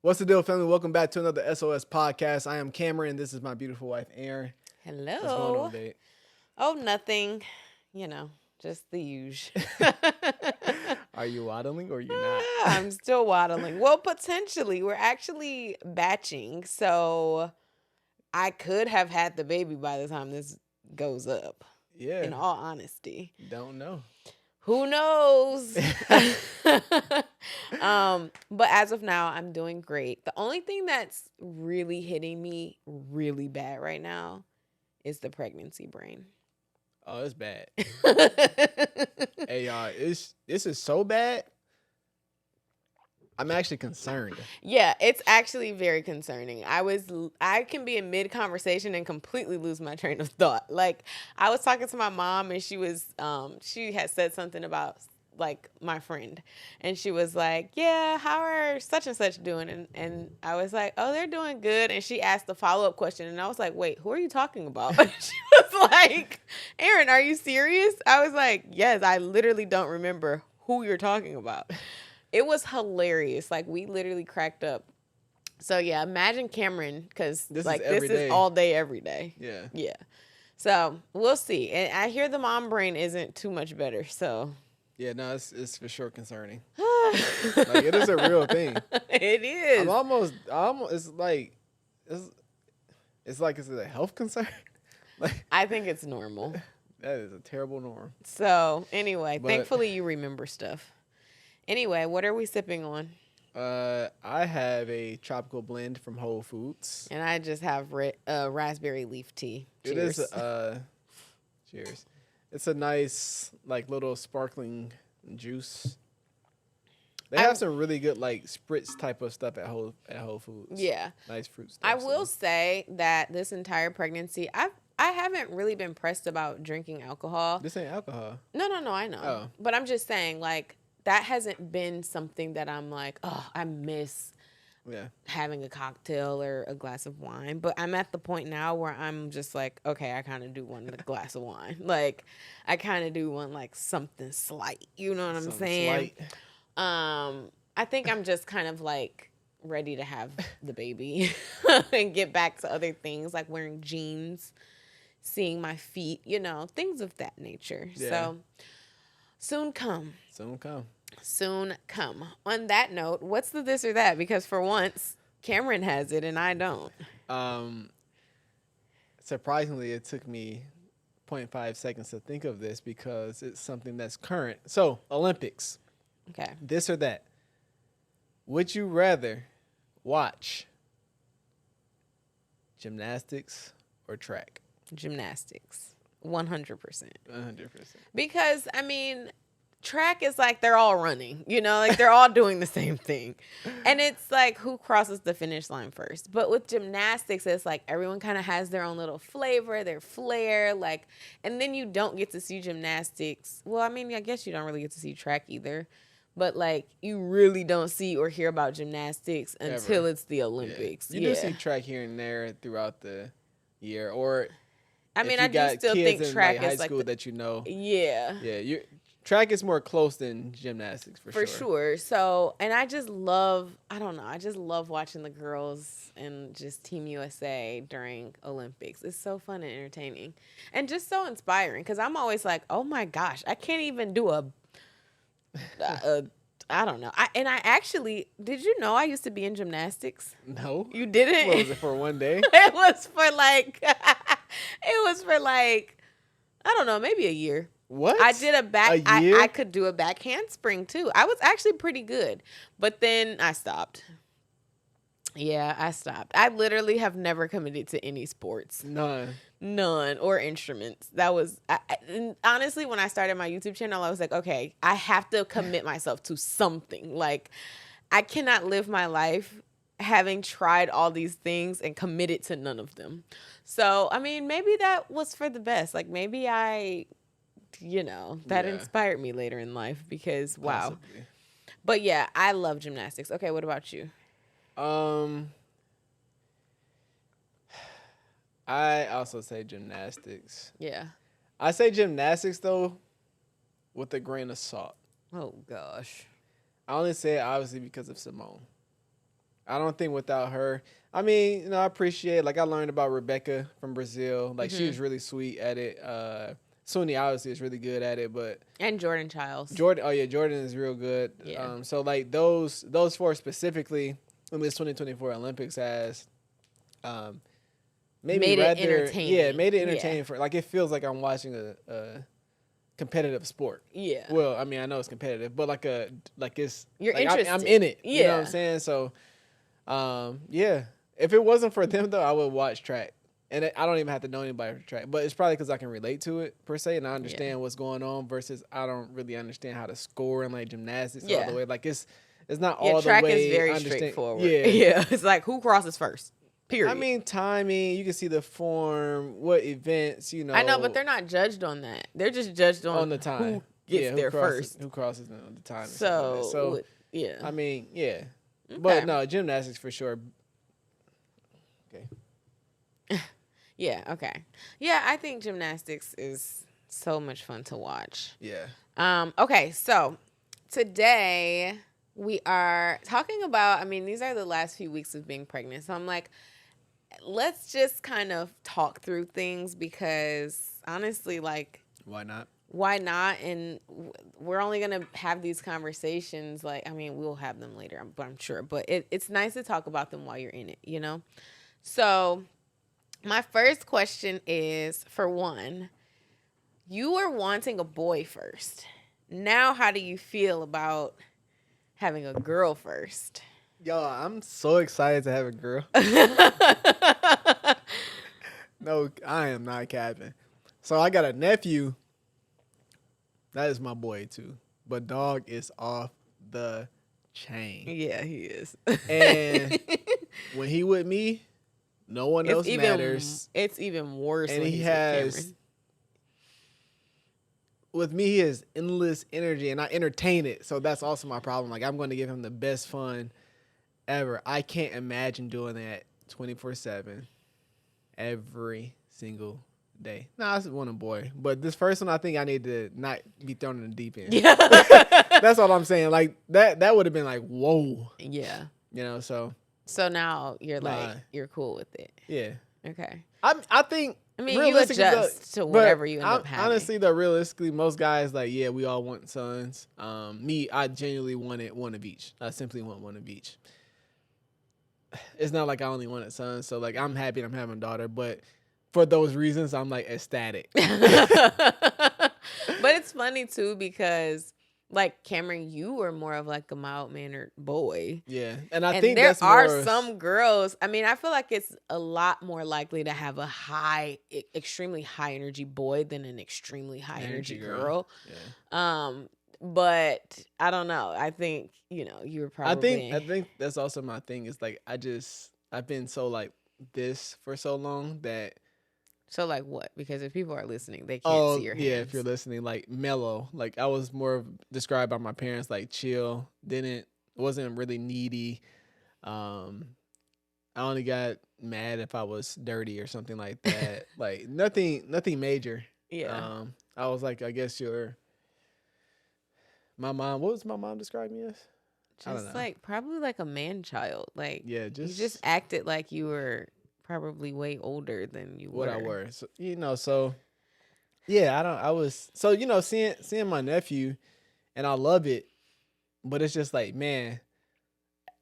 What's the deal, family? Welcome back to another SOS podcast. I am Cameron. This is my beautiful wife, Erin. Hello. What's going on, babe? Oh, nothing. Just the usual. Are you waddling or you're not? I'm still waddling. Well, potentially. We're actually batching. So I could have had the baby by the time this goes up. Yeah. In all honesty. Don't know. Who knows? But as of now, I'm doing great. The only thing that's really hitting me really bad right now is the pregnancy brain. Oh, it's bad. Hey, y'all, this is so bad. I'm actually concerned. Yeah, it's actually very concerning. I can be in mid conversation and completely lose my train of thought. Like I was talking to my mom and she had said something about like my friend and she was like, yeah, how are such and such doing? And I was like, oh, they're doing good. And she asked the follow-up question and I was like, wait, who are you talking about? She was like, Erin, are you serious? I was like, yes, I literally don't remember who you're talking about. It was hilarious. Like we literally cracked up. So yeah, imagine Cameron because This is all day, every day. Yeah. Yeah. So we'll see. And I hear the mom brain isn't too much better. So Yeah, no, it's for sure concerning. Like it is a real thing. It is. I'm almost. It's like it's a health concern. Like I think it's normal. that is a terrible norm. So anyway, But- thankfully you remember stuff. Anyway, what are we sipping on? I have a tropical blend from Whole Foods. And I just have raspberry leaf tea. Cheers. It is cheers. It's a nice like little sparkling juice. They have some really good like spritz type of stuff at Whole Foods. Yeah. Nice fruit stuff. I will say that this entire pregnancy, I haven't really been pressed about drinking alcohol. This ain't alcohol. No, I know. Oh. But I'm just saying, like, that hasn't been something that I'm like, oh, I miss having a cocktail or a glass of wine. But I'm at the point now where I'm just like, okay, I kind of do want a glass of wine. Like, I kind of do want, like, something slight. You know what I'm saying? Slight. I think I'm just kind of, like, ready to have the baby and get back to other things, like wearing jeans, seeing my feet, things of that nature. Yeah. So, soon come. Soon come. On that note, what's the this or that? Because for once, Cameron has it and I don't. Surprisingly, it took me 0.5 seconds to think of this because it's something that's current. So, Olympics. Okay. This or that. Would you rather watch gymnastics or track? Gymnastics. 100%. 100%. Because, I mean, track is like they're all running, like they're all doing the same thing. And it's like who crosses the finish line first. But with gymnastics, it's like everyone kind of has their own little flavor, their flair, like, and then you don't get to see gymnastics. Well, I mean, I guess you don't really get to see track either. But like you really don't see or hear about gymnastics until it's the Olympics. Yeah. You do see track here and there throughout the year, or I mean, I do still think track high is like school that you know. Yeah. Yeah, track is more close than gymnastics for sure. For sure. So, and I just love watching the girls and just Team USA during Olympics. It's so fun and entertaining and just so inspiring because I'm always like, oh my gosh, I can't even do I don't know. I actually, did you know I used to be in gymnastics? No. You didn't? What was it for one day? It was for like, I don't know, maybe a year. What? I did a year? I could do a back handspring too. I was actually pretty good, but then I stopped. Yeah, I stopped. I literally have never committed to any sports. None or instruments. That was and honestly, when I started my YouTube channel, I was like, okay, I have to commit myself to something. Like, I cannot live my life having tried all these things and committed to none of them. So, I mean, maybe that was for the best. Like, maybe that inspired me later in life because, wow. Possibly. But yeah, I love gymnastics. Okay, what about you? I also say gymnastics. Yeah. I say gymnastics though with a grain of salt. Oh gosh. I only say it obviously because of Simone. I don't think without her. I mean, I appreciate, like, I learned about Rebecca from Brazil. Like, she was really sweet at it. Suni obviously is really good at it, but And Jordan Childs. Jordan is real good. Yeah. So like those four specifically in this 2024 Olympics has made it entertaining. Yeah, made it entertaining for, like, it feels like I'm watching a competitive sport. Yeah. Well, I mean, I know it's competitive, but it's you're like interested. I'm in it. Yeah. You know what I'm saying? So yeah. If it wasn't for them though, I would watch track. And I don't even have to know anybody for track, but it's probably because I can relate to it per se, and I understand what's going on. Versus, I don't really understand how to score in like gymnastics all the way. Like it's not all the way. Track is very straightforward. Yeah, it's like who crosses first. Period. I mean, timing. You can see the form, what events. I know, but they're not judged on that. They're just judged on the time. Who gets there first? Who crosses the time? So yeah. I mean, yeah, but no, gymnastics for sure. Okay. Yeah, okay. Yeah, I think gymnastics is so much fun to watch. Yeah. Okay, so today we are talking about, I mean, these are the last few weeks of being pregnant. So I'm like, let's just kind of talk through things because honestly, like, why not? Why not? And we're only going to have these conversations. Like, I mean, we'll have them later, I'm sure. But it's nice to talk about them while you're in it, you know? So my first question is, for one, you were wanting a boy first. Now, how do you feel about having a girl first? Yo, I'm so excited to have a girl. No, I am not capping. So I got a nephew. That is my boy too. But dog is off the chain. Yeah, he is. And when he with me, no one else matters. It's even worse. And when he he's has, with me, he has endless energy, and I entertain it. So that's also my problem. Like, I'm going to give him the best fun ever. I can't imagine doing that 24/7 every single day. No, I just want a boy. But this first one, I think I need to not be thrown in the deep end. Yeah. That's all I'm saying. Like, that would have been like, whoa. Yeah. You know, so. So now you're like, you're cool with it. Yeah. Okay. I think. I mean, you adjust to whatever you end up having. Honestly, though, realistically, most guys, like, yeah, we all want sons. Me, I genuinely wanted one of each. I simply want one of each. It's not like I only wanted sons, so, like, I'm happy I'm having a daughter, but for those reasons, I'm, like, ecstatic. But it's funny, too, because, like, Cameron, you were more of, like, a mild-mannered boy. Yeah, and I think there are some girls, I mean, I feel like it's a lot more likely to have a extremely high-energy boy than an extremely high-energy girl. Yeah. But I don't know. I think, you were probably. I think that's also my thing. Is like I've been so like this for so long that. So like what? Because if people are listening, they can't see your hands. Yeah, if you're listening, like mellow. Like I was more described by my parents like chill. Wasn't really needy. I only got mad if I was dirty or something like that. Like nothing major. Yeah. I was like, I guess my mom. What was my mom describe me as? Just like probably like a man child. Like yeah, you just acted like you were probably way older than you were. What I were. So, so yeah, I was seeing my nephew, and I love it, but it's just like, man,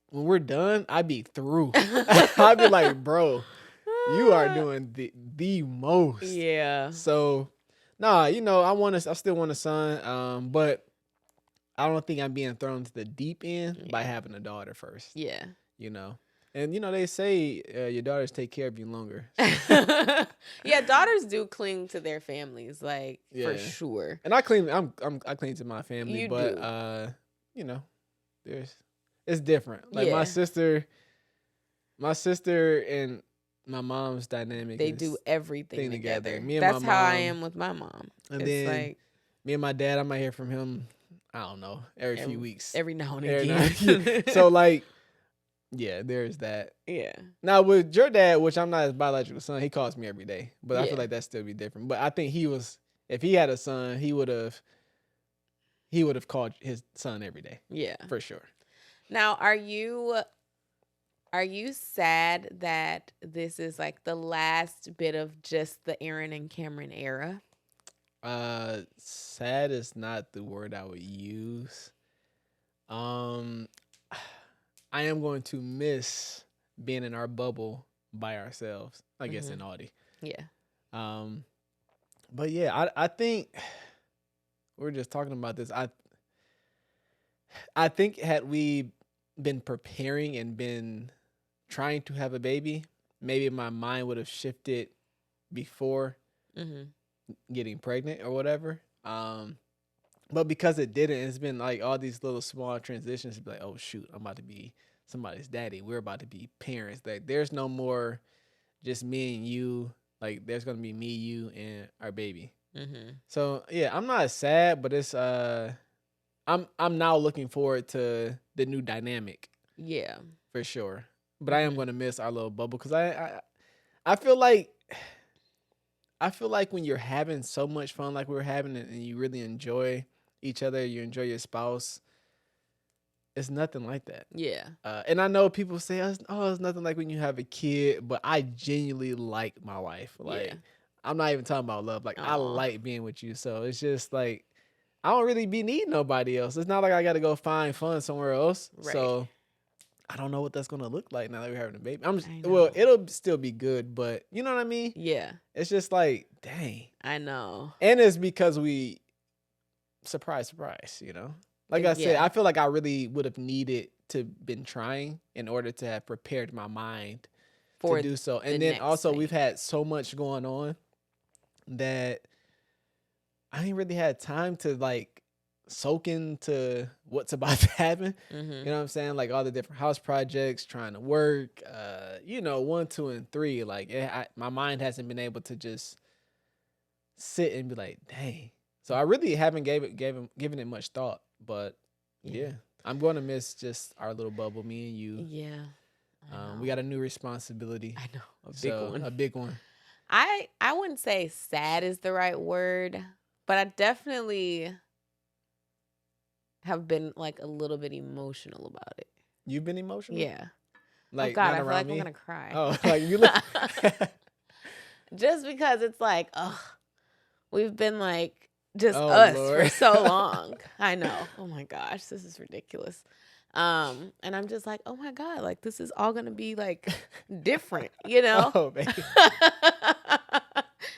when we're done, I be through. I'd be like, bro, you are doing the most. Yeah. So, nah, I still want a son, but I don't think I'm being thrown to the deep end by having a daughter first. Yeah. And, they say your daughters take care of you longer. Yeah, daughters do cling to their families, like, for sure. And I cling to my family, you but, do. It's different. Like, my sister and my mom's dynamic. They do everything together. Me and That's my mom, how I am with my mom. And then like, me and my dad, I might hear from him, I don't know, every few weeks. Every now and again. So, like, yeah, there's that. Yeah. Now, with your dad, which I'm not his biological son, he calls me every day. But I feel like that still be different. But I think if he had a son, he would have called his son every day. Yeah. For sure. Now, are you Are you sad that this is like the last bit of just the Aaron and Cameron era? Sad is not the word I would use. Um, I am going to miss being in our bubble by ourselves. I guess in Audi. Yeah. Um, but yeah, I think we were just talking about this. I think had we been preparing and been trying to have a baby, maybe my mind would have shifted before getting pregnant or whatever. But because it didn't, it's been like all these little small transitions to be like, oh shoot, I'm about to be somebody's daddy. We're about to be parents. Like there's no more just me and you. Like there's gonna be me, you, and our baby. So yeah, I'm not sad, but it's I'm now looking forward to the new dynamic. Yeah, for sure. But I am gonna miss our little bubble because I feel like when you're having so much fun like we were having and you really enjoy each other, you enjoy your spouse. It's nothing like that. Yeah. And I know people say, "Oh, it's nothing like when you have a kid," but I genuinely like my wife. Like, I'm not even talking about love. Like, I like being with you. So it's just like I don't really be needing nobody else. It's not like I got to go find fun somewhere else. Right. So I don't know what that's gonna look like now that we're having a baby. Well, it'll still be good, but you know what I mean? Yeah. It's just like, dang. I know. And it's because we surprise, you know? Like I said, I feel like I really would have needed to been trying in order to have prepared my mind to do so. And then also we've had so much going on that I ain't really had time to like soak into what's about to happen. You know what I'm saying? Like all the different house projects, trying to work, 1, 2, and 3. Like my mind hasn't been able to just sit and be like, dang. So I really haven't given it much thought. But yeah, I'm going to miss just our little bubble, me and you. Yeah. We got a new responsibility. I know. A big one. I wouldn't say sad is the right word, but I definitely have been like a little bit emotional about it. You've been emotional? Yeah. Like, oh God, not I feel like me? I'm gonna cry. Oh, like you look. Just because it's like, we've been like just us Lord. For so long. I know. Oh my gosh, this is ridiculous. And I'm just like, oh my God, like this is all gonna be like different, you know? Oh, baby.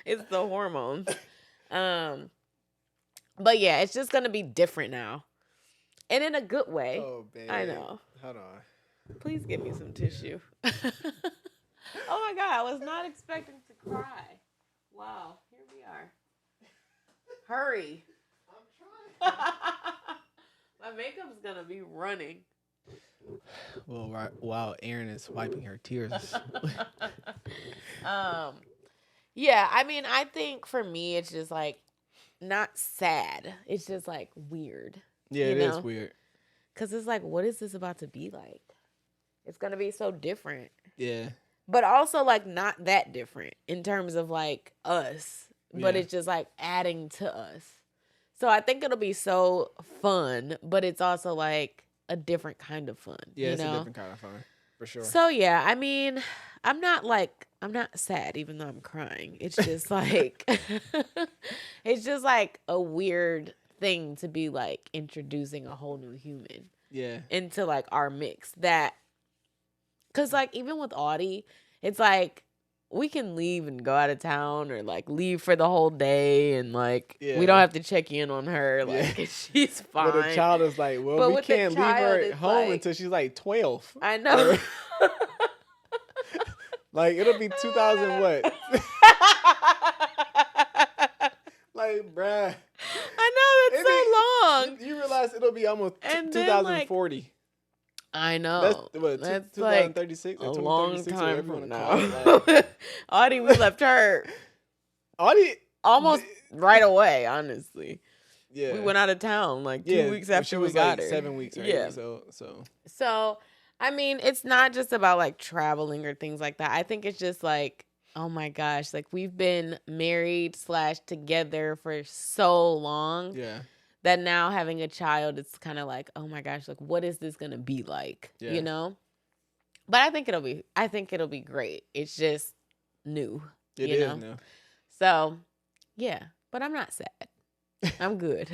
It's the hormones. But yeah, it's just gonna be different now. And in a good way. Oh, baby. I know. Hold on. Please give me some tissue. Oh my God, I was not expecting to cry. Wow, here we are. Hurry. I'm trying. My makeup's gonna be running. Well, while Erin is wiping her tears. Yeah, I mean, I think for me, it's just like not sad. It's just like weird. Yeah, it is weird. Because it's like, what is this about to be like? It's going to be so different. Yeah. But also like not that different in terms of like us. But it's just like adding to us. So I think it'll be so fun, but it's also like a different kind of fun. Yeah, you it's know? a different kind of fun. For sure. So yeah, I mean, I'm not sad even though I'm crying. It's just like it's just like a weird thing to be like introducing a whole new human into like our mix. That cuz like even with Audie, it's like we can leave and go out of town or like leave for the whole day and like we don't have to check in on her like she's fine. But the child is like, well, we can't leave her at home until she's like 12. I know. Like it'll be 2000 what? Like, bruh. I know, that's so long. You realize it'll be almost 2040. Like, I know. That's 2036 like a long time from now. Audie, we left her. Audie almost right away, honestly. Yeah. We went out of town like 2 weeks after we got her. 7 weeks, right? Yeah. So I mean, it's not just about like traveling or things like that. I think it's just like, oh my gosh, like we've been married / together for so long. Yeah. That now having a child, it's kind of like, oh my gosh, like what is this gonna be like? Yeah. You know? But I think it'll be great. It's just new. It is new. So, yeah. But I'm not sad. I'm good.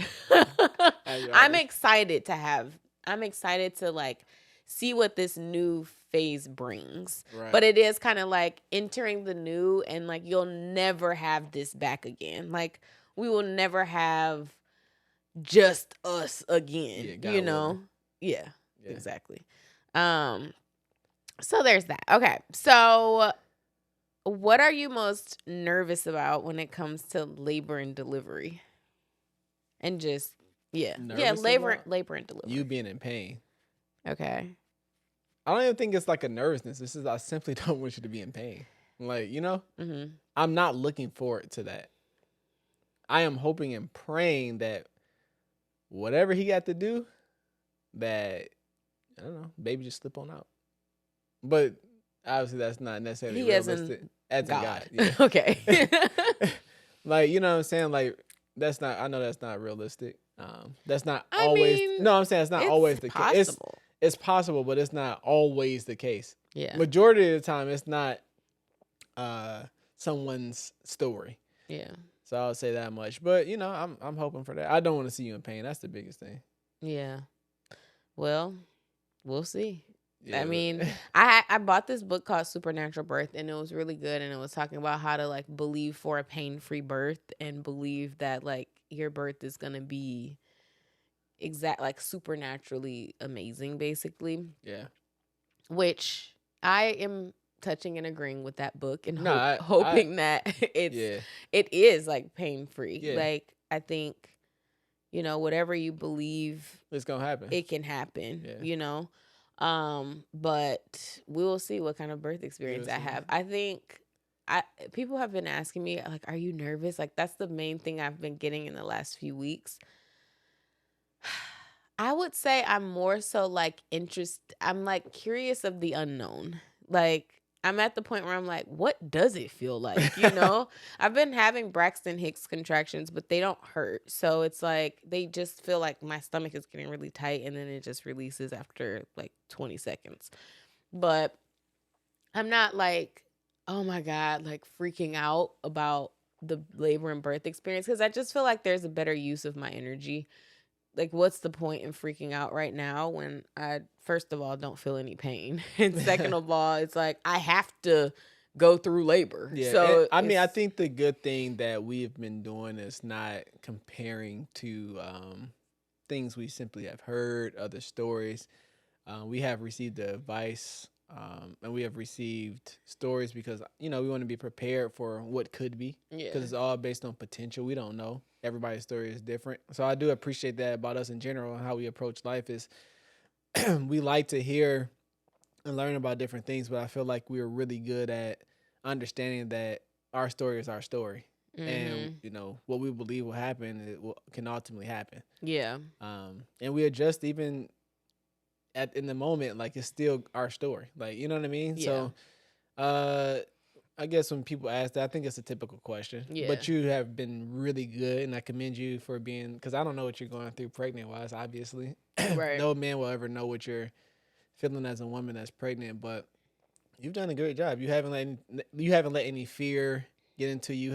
I'm excited to like see what this new phase brings. Right. But it is kind of like entering the new, and like you'll never have this back again. Like we will never have just us again. Yeah, exactly. So there's that. Okay. So what are you most nervous about when it comes to labor and delivery? And just labor and delivery. You being in pain. Okay. I don't even think it's like a nervousness. This is, I simply don't want you to be in pain. Like, I'm not looking forward to that. I am hoping and praying that whatever he got to do, that, I don't know, baby just slip on out. But obviously that's not necessarily realistic. That's God. Yeah. Okay. Like, you know what I'm saying? Like, I know that's not realistic. That's not always. I'm saying it's not always the case. It's possible, but it's not always the case. Yeah. Majority of the time, it's not someone's story. Yeah. So I'll say that much. But I'm hoping for that. I don't want to see you in pain. That's the biggest thing. Yeah. Well, we'll see. Yeah, I mean, I bought this book called Supernatural Birth, and it was really good, and it was talking about how to like believe for a pain-free birth and believe that like your birth is gonna be like supernaturally amazing, basically. Yeah. Which I am touching and agreeing with that book and hoping that it is like pain-free. Yeah. Like I think, whatever you believe, it's gonna happen. It can happen. Yeah. But we will see what kind of birth experience I have. I think people have been asking me, like, are you nervous? Like, that's the main thing I've been getting in the last few weeks. I would say I'm more so like I'm like curious of the unknown. Like, I'm at the point where I'm like, what does it feel like? I've been having Braxton Hicks contractions, but they don't hurt. So it's like, they just feel like my stomach is getting really tight, and then it just releases after like 20 seconds. But I'm not like, oh my God, like freaking out about the labor and birth experience, because I just feel like there's a better use of my energy. Like, what's the point in freaking out right now when I, first of all, don't feel any pain? And second of all, it's like, I have to go through labor. Yeah. So I think the good thing that we've been doing is not comparing to things we simply have heard, other stories. We have received the advice and we have received stories because, we want to be prepared for what could be. Because it's all based on potential. We don't know. Everybody's story is different. So I do appreciate that about us in general, and how we approach life is we like to hear and learn about different things, but I feel like we're really good at understanding that our story is our story. Mm-hmm. And, what we believe will happen, can ultimately happen. Yeah. And we adjust even in the moment, like it's still our story. Like, you know what I mean? Yeah. So, I guess when people ask that, I think it's a typical question. Yeah. But you have been really good, and I commend you for being, because I don't know what you're going through pregnant-wise, obviously. Right. No man will ever know what you're feeling as a woman that's pregnant, but you've done a great job. You haven't let any fear get into you.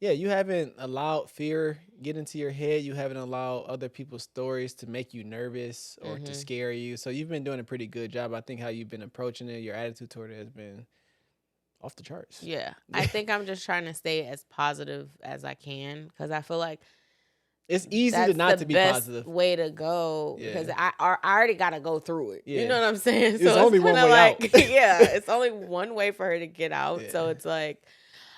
You haven't allowed fear get into your head. You haven't allowed other people's stories to make you nervous or to scare you. So you've been doing a pretty good job. I think how you've been approaching it, your attitude toward it has been off the charts. Yeah. I think I'm just trying to stay as positive as I can, because I feel like it's easy to not to be positive. Way to go, because I already got to go through it. Yeah. You know what I'm saying? So it's only one way out. Yeah, it's only one way for her to get out. Yeah. So it's like,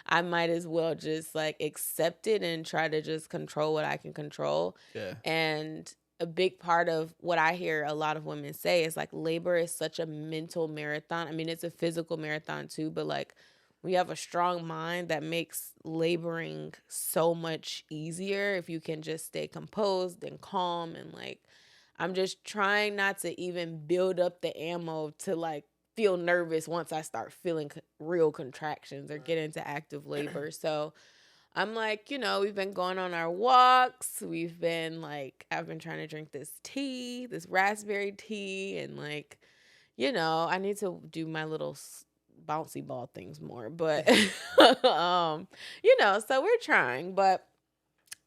I might as well just like accept it and try to just control what I can control. Yeah. And a big part of what I hear a lot of women say is like, labor is such a mental marathon. I mean, it's a physical marathon too, but like, we have a strong mind that makes laboring so much easier if you can just stay composed and calm. And like, I'm just trying not to even build up the ammo to like feel nervous once I start feeling real contractions or get into active labor. So I'm like, we've been going on our walks. We've been like, I've been trying to drink this tea, this raspberry tea, and like I need to do my little bouncy ball things more, but so we're trying. But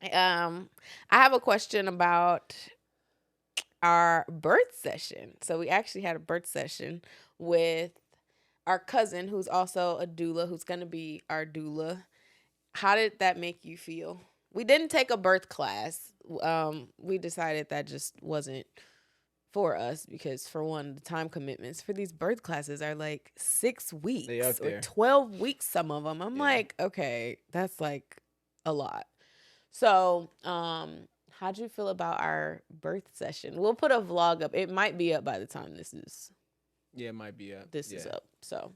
I have a question about our birth session. So we actually had a birth session with our cousin, who's also a doula, who's going to be our doula. How did that make you feel? We didn't take a birth class. We decided that just wasn't for us because, for one, the time commitments for these birth classes are like 6 weeks or 12 weeks, some of them. I'm like, okay, that's like a lot. So, how'd you feel about our birth session? We'll put a vlog up. It might be up by the time this is. Yeah, it might be up. This is up. So,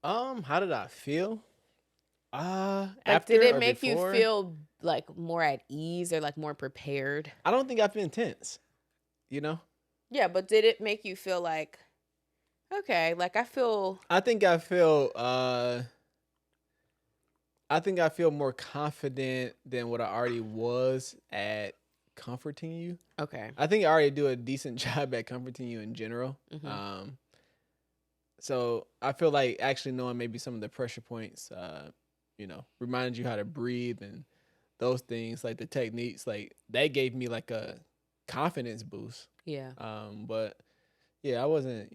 how did I feel? Did it make you feel like more at ease or like more prepared? I don't think I've been tense. Yeah, but did it make you feel like, okay, like I think I feel more confident than what I already was at comforting you. Okay. I think I already do a decent job at comforting you in general. Mm-hmm. So I feel like actually knowing maybe some of the pressure points, reminded you how to breathe and those things, like the techniques, like that gave me like a confidence boost. Yeah. But yeah, I wasn't,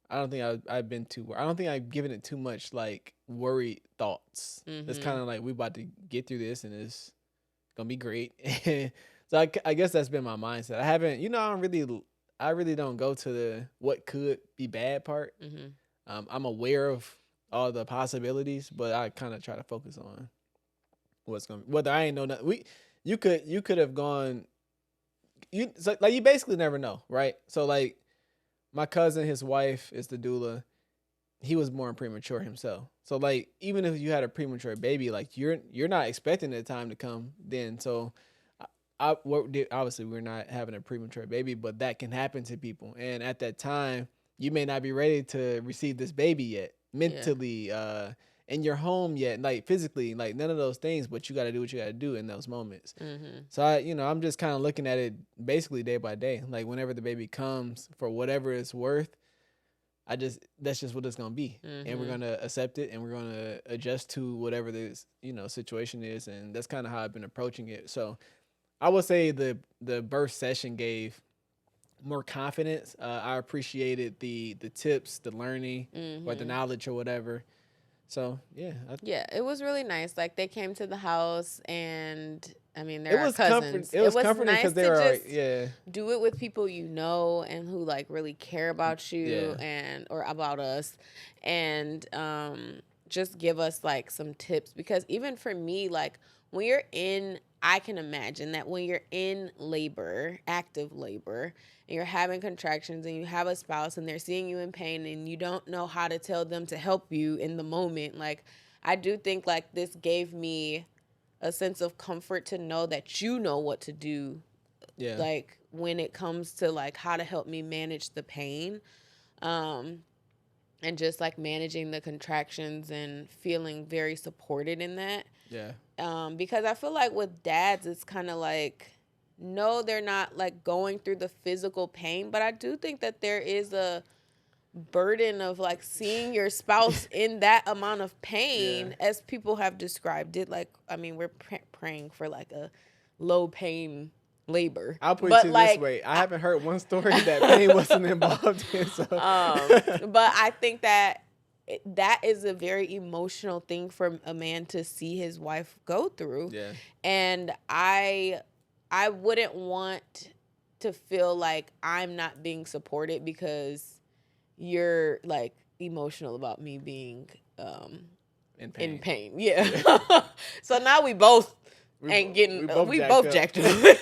I don't think I've been I don't think I've given it too much like worried thoughts. Mm-hmm. It's kind of like we about to get through this and it's gonna be great. So I guess that's been my mindset. I haven't, I really don't go to the what could be bad part. Mm-hmm. I'm aware of all the possibilities, but I kind of try to focus on what's gonna, whether I ain't know nothing. You could have gone. You basically never know, right? So like my cousin, his wife is the doula. He was born premature himself. So like even if you had a premature baby, like you're not expecting the time to come then. So obviously we're not having a premature baby, but that can happen to people. And at that time, you may not be ready to receive this baby yet, mentally, in your home yet, like physically, like none of those things, but you got to do what you got to do in those moments. Mm-hmm. So I'm just kind of looking at it basically day by day. Like whenever the baby comes, for whatever it's worth, that's just what it's going to be. Mm-hmm. And we're going to accept it and we're going to adjust to whatever this, situation is. And that's kind of how I've been approaching it. So I would say the birth session gave more confidence. I appreciated the tips, the learning, mm-hmm. or the knowledge or whatever. So yeah, it was really nice. Like they came to the house, and I mean, they're our cousins. It was comforting because they were do it with people and who like really care about you or about us, and just give us like some tips, because even for me, like when you're I can imagine that when you're in labor, active labor, and you're having contractions and you have a spouse and they're seeing you in pain and you don't know how to tell them to help you in the moment, like I do think like this gave me a sense of comfort to know that you know what to do. Yeah. Like when it comes to like how to help me manage the pain. And just like managing the contractions and feeling very supported in that. Yeah. Because I feel like with dads, it's kind of like, no, they're not like going through the physical pain, but I do think that there is a burden of like seeing your spouse in that amount of pain, as people have described it. Like, I mean, we're praying for like a low pain labor. I'll put it this way. I haven't heard one story that pain wasn't involved in. So. But I think that is a very emotional thing for a man to see his wife go through. Yeah. And I wouldn't want to feel like I'm not being supported because you're like emotional about me being in pain. Yeah. So now we both jacked up.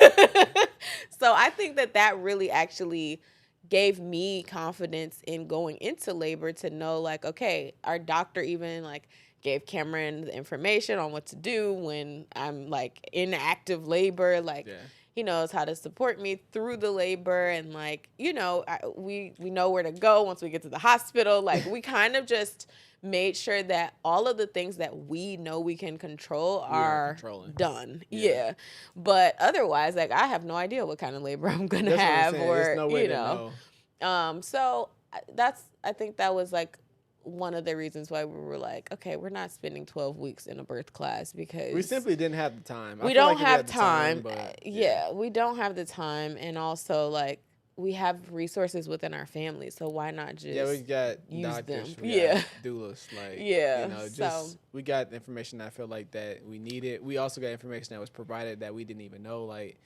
So I think that really actually gave me confidence in going into labor, to know like, okay, our doctor even like gave Cameron the information on what to do when I'm like in active labor. Like he knows how to support me through the labor, and like, we know where to go once we get to the hospital. Like we kind of just made sure that all of the things that we know we can control are done. Yeah. But otherwise, like I have no idea what kind of labor I'm gonna have, or no way to know. So I think that was like one of the reasons why we were like, okay, we're not spending 12 weeks in a birth class because we simply didn't have the time. We I feel don't like if we have had the time. but yeah, we don't have the time, and also like we have resources within our family, so why not just we got use doctors, them? we Yeah, got doulas, like yeah. you know, just we got information I feel like that we needed. We also got information that was provided that we didn't even know. Like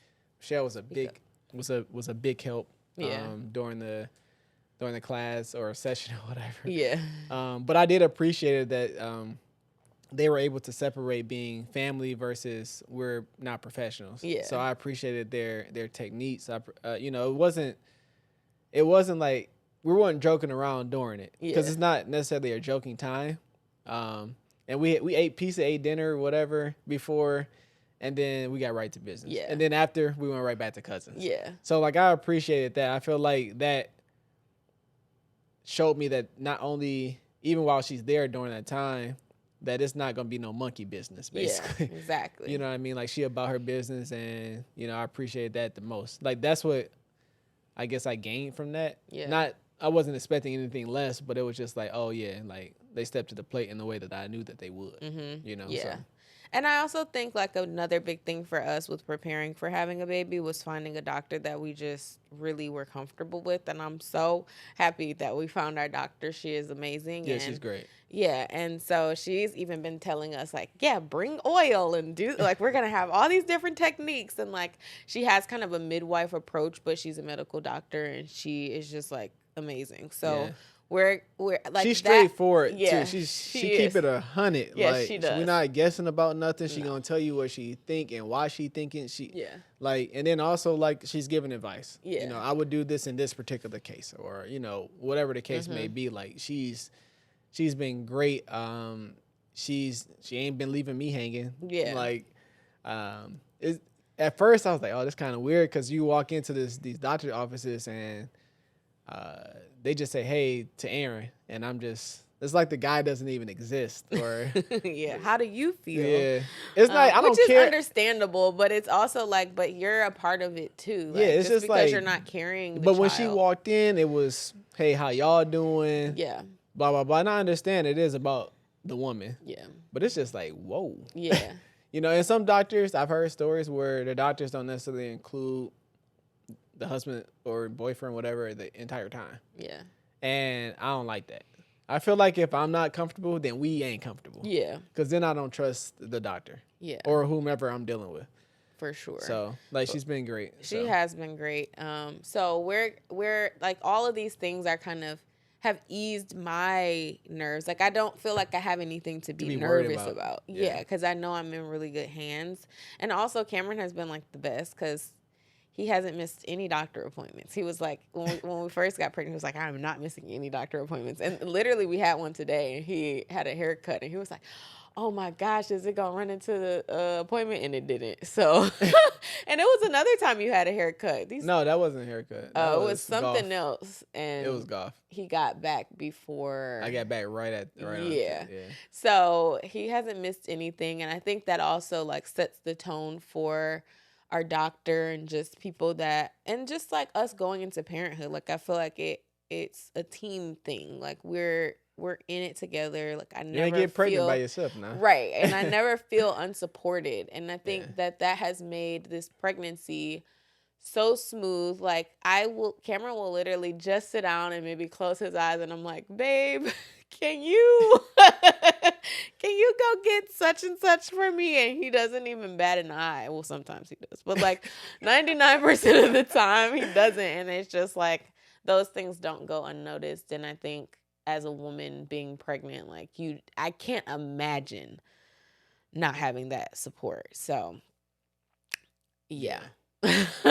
Michelle was a big was a big help during the class or session or whatever. Yeah. But I did appreciate it that they were able to separate being family versus we're not professionals. Yeah. So I appreciated their techniques. You know, it wasn't like we weren't joking around during it because it's not necessarily a joking time. And we ate pizza, ate dinner, whatever before, and then we got right to business. Yeah. And then after we went right back to cousins. Yeah. So like I appreciated that. I feel like that showed me that not only even while she's there during that time, that it's not gonna be no monkey business, basically. Yeah, exactly. You know what I mean? Like she about her business, and you know I appreciate that the most. Like that's what I guess I gained from that. Yeah. I wasn't expecting anything less, but it was just like, oh yeah, like they stepped to the plate in the way that I knew that they would. Mm-hmm. You know? Yeah. So. And I also think like another big thing for us with preparing for having a baby was finding a doctor that we just really were comfortable with. And I'm so happy that we found our doctor. She is amazing. Yeah, she's great. Yeah. And so she's even been telling us like, yeah, bring oil and do like, we're going to have all these different techniques. And like, she has kind of a midwife approach, but she's a medical doctor and she is just like amazing. So we're like she's straightforward yeah, too. She keep it 100. Yes, like, she does. We're not guessing about nothing. She gonna tell you what she think and why she thinking. Like, and then also like she's giving advice. Yeah. You know, I would do this in this particular case, or you know, whatever the case may be. Like she's been great. She ain't been leaving me hanging. Yeah. Like, at first I was like, oh, that's kind of weird because you walk into these doctor's offices and they just say, hey, to Aaron. And I'm just, it's like the guy doesn't even exist. Or yeah. How do you feel? Yeah. It's like, I don't which care. Which is understandable, but it's also like, but you're a part of it too. Like, yeah, it's just because like, you're not carrying the But when child. she walked in, it was, hey, how y'all doing? Yeah. Blah, blah, blah. And I understand it is about the woman. Yeah. But it's just like, whoa. Yeah. You know, and some doctors, I've heard stories where the doctors don't necessarily include the husband or boyfriend, whatever, the entire time. Yeah. And I don't like that. I feel like if I'm not comfortable, then we ain't comfortable. Yeah. Because then I don't trust the doctor. Yeah. Or whomever I'm dealing with. For sure. So, like, she's been great. She has been great. So we're like all of these things are kind of have eased my nerves. Like I don't feel like I have anything to be nervous about. Yeah, because I know I'm in really good hands. And also Cameron has been like the best because he hasn't missed any doctor appointments. He was like, when we first got pregnant, he was like, I'm not missing any doctor appointments. And literally we had one today and he had a haircut and he was like, oh my gosh, is it going to run into the appointment? And it didn't. So, and it was another time you had a haircut. No, that wasn't a haircut. It was something golf. else. And it was golf. He got back before. I got back right yeah. So he hasn't missed anything. And I think that also like sets the tone for our doctor and just people that, and just like us going into parenthood. Like I feel like it's a team thing. Like we're in it together. Like I never you ain't get pregnant by yourself now. Right. And I never feel unsupported. And I think that has made this pregnancy so smooth. Like Cameron will literally just sit down and maybe close his eyes and I'm like, babe, can you go get such and such for me? And he doesn't even bat an eye. Well, sometimes he does, but like 99% of the time he doesn't. And it's just like those things don't go unnoticed. And I think as a woman being pregnant, like I can't imagine not having that support. So yeah. It's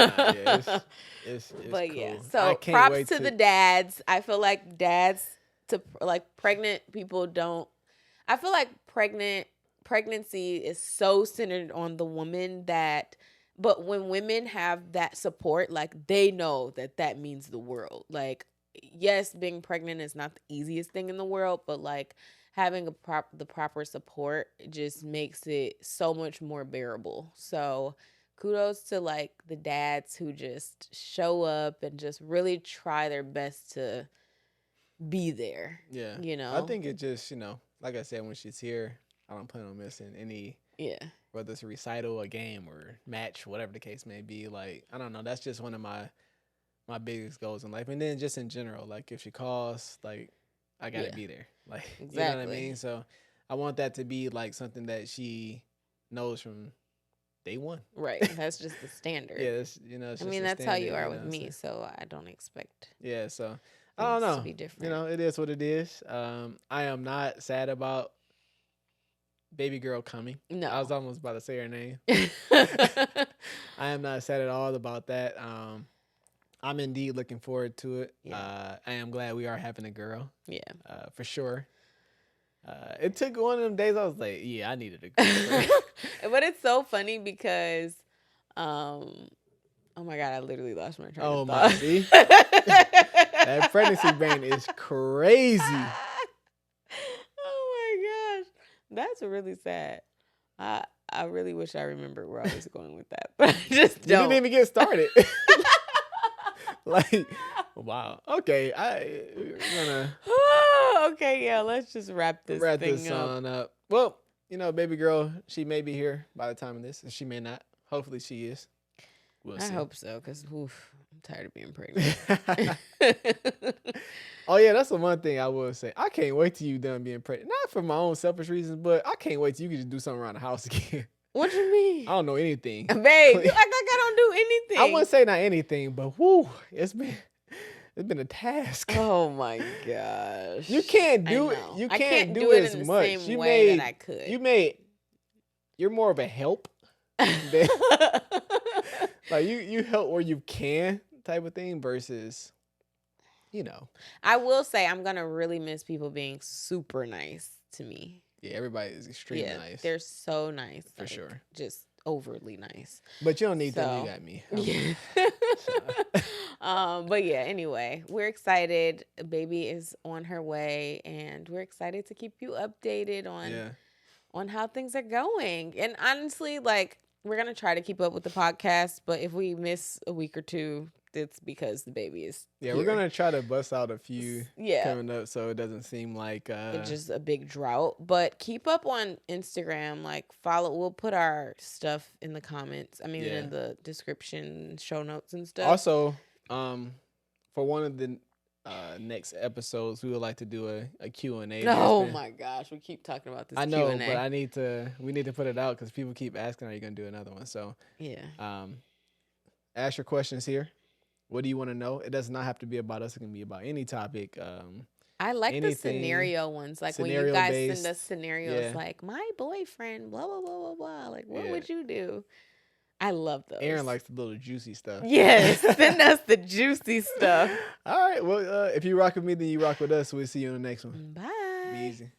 but cool. yeah, so props to the dads. I feel like dads to like pregnant people don't. I feel like pregnancy is so centered on the woman but when women have that support, like they know that means the world. Like yes, being pregnant is not the easiest thing in the world, but like having the proper support just makes it so much more bearable. So kudos to like the dads who just show up and just really try their best to be there. Yeah. You know? I think it just, like I said, when she's here, I don't plan on missing any. Yeah. Whether it's a recital, a game, or match, whatever the case may be. Like, I don't know. That's just one of my biggest goals in life. And then just in general, like if she calls, like I gotta be there. Like, exactly. You know what I mean? So I want that to be like something that she knows from day one. Right. That's just the standard. Yeah. It's just I mean, that's how you are with me. So I don't expect. Yeah. So I don't know. To be different. It is what it is. I am not sad about baby girl coming. No. I was almost about to say her name. I am not sad at all about that. I'm indeed looking forward to it. Yeah. I am glad we are having a girl. Yeah. For sure. It took one of them days I was like, yeah, I needed a girl. But it's so funny because, oh my God, I literally lost my train of thought. See? That pregnancy brain is crazy. Oh my gosh. That's really sad. I really wish I remembered where I was going with that, but I just don't. You didn't even get started. Like, wow. Okay, we're gonna. Okay, yeah. Let's just wrap this on up. Well, baby girl, she may be here by the time of this, and she may not. Hopefully, she is. We'll see. I hope so, because I'm tired of being pregnant. Oh yeah, that's the one thing I will say. I can't wait till you done being pregnant. Not for my own selfish reasons, but I can't wait till you can just do something around the house again. What you mean? I don't know anything. Babe, you act like I don't do anything. I wouldn't say not anything, but whoo, it's been a task. Oh my gosh. You can't do it. You can't do it as in the much. Same way that I could. You're more of a help. Like you help where you can type of thing versus, I will say I'm gonna really miss people being super nice to me. Yeah, everybody is extremely nice. They're so nice. For sure. Just overly nice. But you don't need that. You got me. Yeah. But yeah, anyway, we're excited. Baby is on her way, and we're excited to keep you updated on how things are going. And honestly, like, we're gonna try to keep up with the podcast, but if we miss a week or two, it's because the baby is here. We're gonna try to bust out a few coming up, so it doesn't seem like it's just a big drought. But keep up on Instagram, like follow. We'll put our stuff in the comments. I mean, in the description, show notes and stuff. Also, for one of the next episodes, we would like to do a Q&A. Oh my gosh, we keep talking about this. I know, Q&A. but we need to put it out because people keep asking, "Are you gonna do another one?" So ask your questions here. What do you want to know? It does not have to be about us. It can be about any topic. I like the scenario ones. Like when you guys send us scenarios like, my boyfriend, blah, blah, blah, blah, blah. Like, what would you do? I love those. Aaron likes the little juicy stuff. Yes. Send us the juicy stuff. All right. Well, if you rock with me, then you rock with us. We'll see you in the next one. Bye. Be easy.